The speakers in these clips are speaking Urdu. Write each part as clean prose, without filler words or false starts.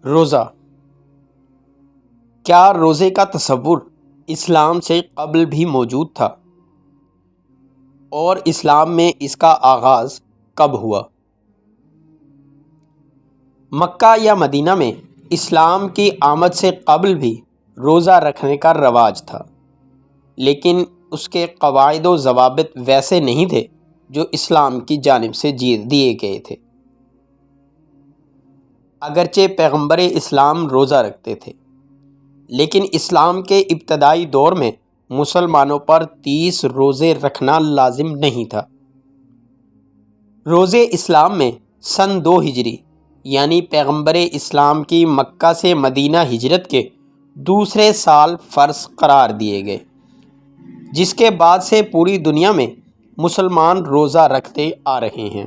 روزہ کیا روزے کا تصور اسلام سے قبل بھی موجود تھا؟ اور اسلام میں اس کا آغاز کب ہوا؟ مکہ یا مدینہ میں اسلام کی آمد سے قبل بھی روزہ رکھنے کا رواج تھا، لیکن اس کے قواعد و ضوابط ویسے نہیں تھے جو اسلام کی جانب سے دیے گئے تھے۔ اگرچہ پیغمبر اسلام روزہ رکھتے تھے، لیکن اسلام کے ابتدائی دور میں مسلمانوں پر 30 روزے رکھنا لازم نہیں تھا۔ روزے اسلام میں سن 2 ہجری یعنی پیغمبر اسلام کی مکہ سے مدینہ ہجرت کے دوسرے سال فرض قرار دیے گئے، جس کے بعد سے پوری دنیا میں مسلمان روزہ رکھتے آ رہے ہیں۔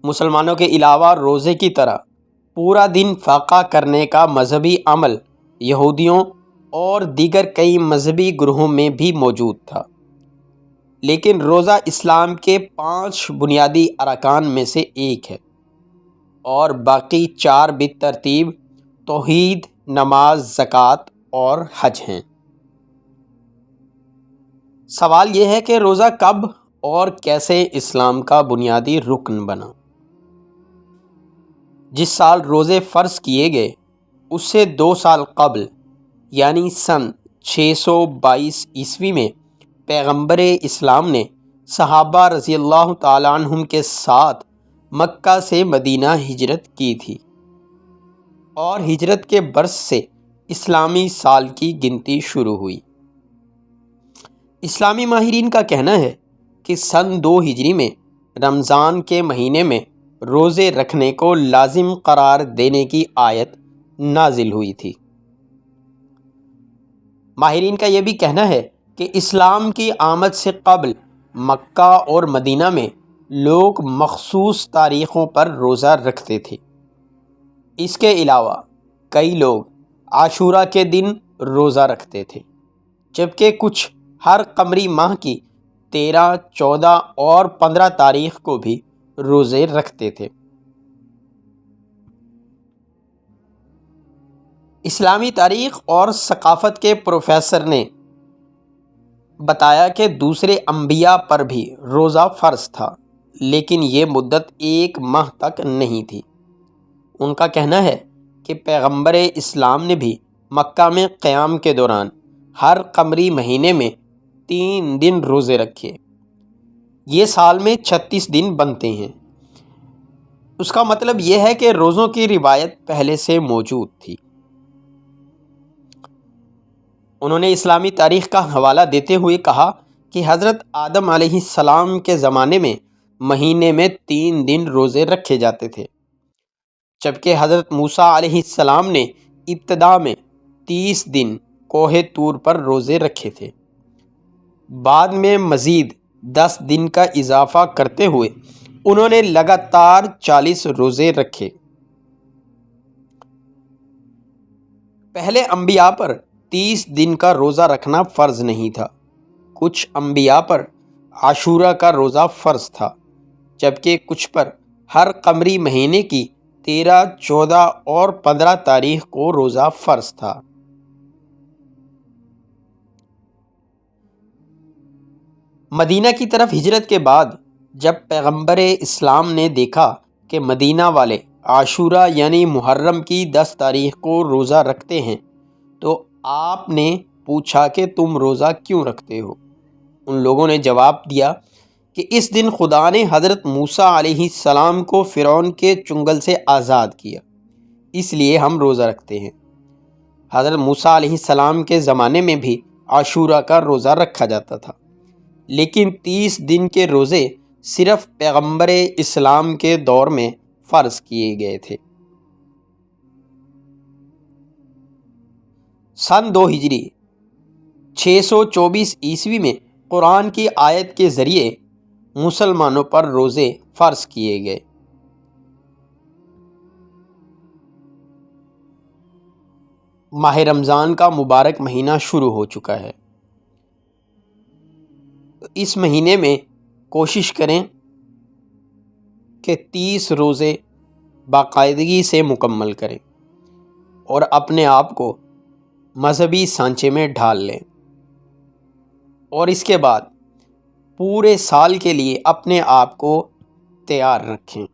مسلمانوں کے علاوہ روزے کی طرح پورا دن فاقہ کرنے کا مذہبی عمل یہودیوں اور دیگر کئی مذہبی گروہوں میں بھی موجود تھا، لیکن روزہ اسلام کے 5 بنیادی ارکان میں سے ایک ہے، اور باقی 4 بالترتیب توحید، نماز، زکوٰۃ اور حج ہیں۔ سوال یہ ہے کہ روزہ کب اور کیسے اسلام کا بنیادی رکن بنا؟ جس سال روزے فرض کیے گئے اس سے 2 سال قبل یعنی سن 622 عیسوی میں پیغمبر اسلام نے صحابہ رضی اللہ تعالیٰ عنہم کے ساتھ مکہ سے مدینہ ہجرت کی تھی، اور ہجرت کے برس سے اسلامی سال کی گنتی شروع ہوئی۔ اسلامی ماہرین کا کہنا ہے کہ سن 2 ہجری میں رمضان کے مہینے میں روزے رکھنے کو لازم قرار دینے کی آیت نازل ہوئی تھی۔ ماہرین کا یہ بھی کہنا ہے کہ اسلام کی آمد سے قبل مکہ اور مدینہ میں لوگ مخصوص تاریخوں پر روزہ رکھتے تھے۔ اس کے علاوہ کئی لوگ عاشورہ کے دن روزہ رکھتے تھے، جبکہ کچھ ہر قمری ماہ کی 13، 14 اور 15 تاریخ کو بھی روزے رکھتے تھے۔ اسلامی تاریخ اور ثقافت کے پروفیسر نے بتایا کہ دوسرے انبیاء پر بھی روزہ فرض تھا، لیکن یہ مدت 1 ماہ تک نہیں تھی۔ ان کا کہنا ہے کہ پیغمبر اسلام نے بھی مکہ میں قیام کے دوران ہر قمری مہینے میں 3 دن روزے رکھے۔ یہ سال میں 36 دن بنتے ہیں۔ اس کا مطلب یہ ہے کہ روزوں کی روایت پہلے سے موجود تھی۔ انہوں نے اسلامی تاریخ کا حوالہ دیتے ہوئے کہا کہ حضرت آدم علیہ السلام کے زمانے میں مہینے میں 3 دن روزے رکھے جاتے تھے، جبکہ حضرت موسیٰ علیہ السلام نے ابتدا میں 30 دن کوہ طور پر روزے رکھے تھے۔ بعد میں مزید 10 دن کا اضافہ کرتے ہوئے انہوں نے لگاتار 40 روزے رکھے۔ پہلے انبیاء پر 30 دن کا روزہ رکھنا فرض نہیں تھا۔ کچھ انبیاء پر عاشورہ کا روزہ فرض تھا، جبکہ کچھ پر ہر قمری مہینے کی 13، 14 اور 15 تاریخ کو روزہ فرض تھا۔ مدینہ کی طرف ہجرت کے بعد جب پیغمبر اسلام نے دیکھا کہ مدینہ والے عاشورہ یعنی محرم کی 10 تاریخ کو روزہ رکھتے ہیں، تو آپ نے پوچھا کہ تم روزہ کیوں رکھتے ہو؟ ان لوگوں نے جواب دیا کہ اس دن خدا نے حضرت موسیٰ علیہ السلام کو فرعون کے چنگل سے آزاد کیا، اس لیے ہم روزہ رکھتے ہیں۔ حضرت موسیٰ علیہ السلام کے زمانے میں بھی عاشورہ کا روزہ رکھا جاتا تھا، لیکن 30 دن کے روزے صرف پیغمبر اسلام کے دور میں فرض کیے گئے تھے۔ سن 2 ہجری 624 عیسوی میں قرآن کی آیت کے ذریعے مسلمانوں پر روزے فرض کیے گئے۔ ماہ رمضان کا مبارک مہینہ شروع ہو چکا ہے۔ اس مہینے میں کوشش کریں کہ 30 روزے باقاعدگی سے مکمل کریں اور اپنے آپ کو مذہبی سانچے میں ڈھال لیں، اور اس کے بعد پورے سال کے لیے اپنے آپ کو تیار رکھیں۔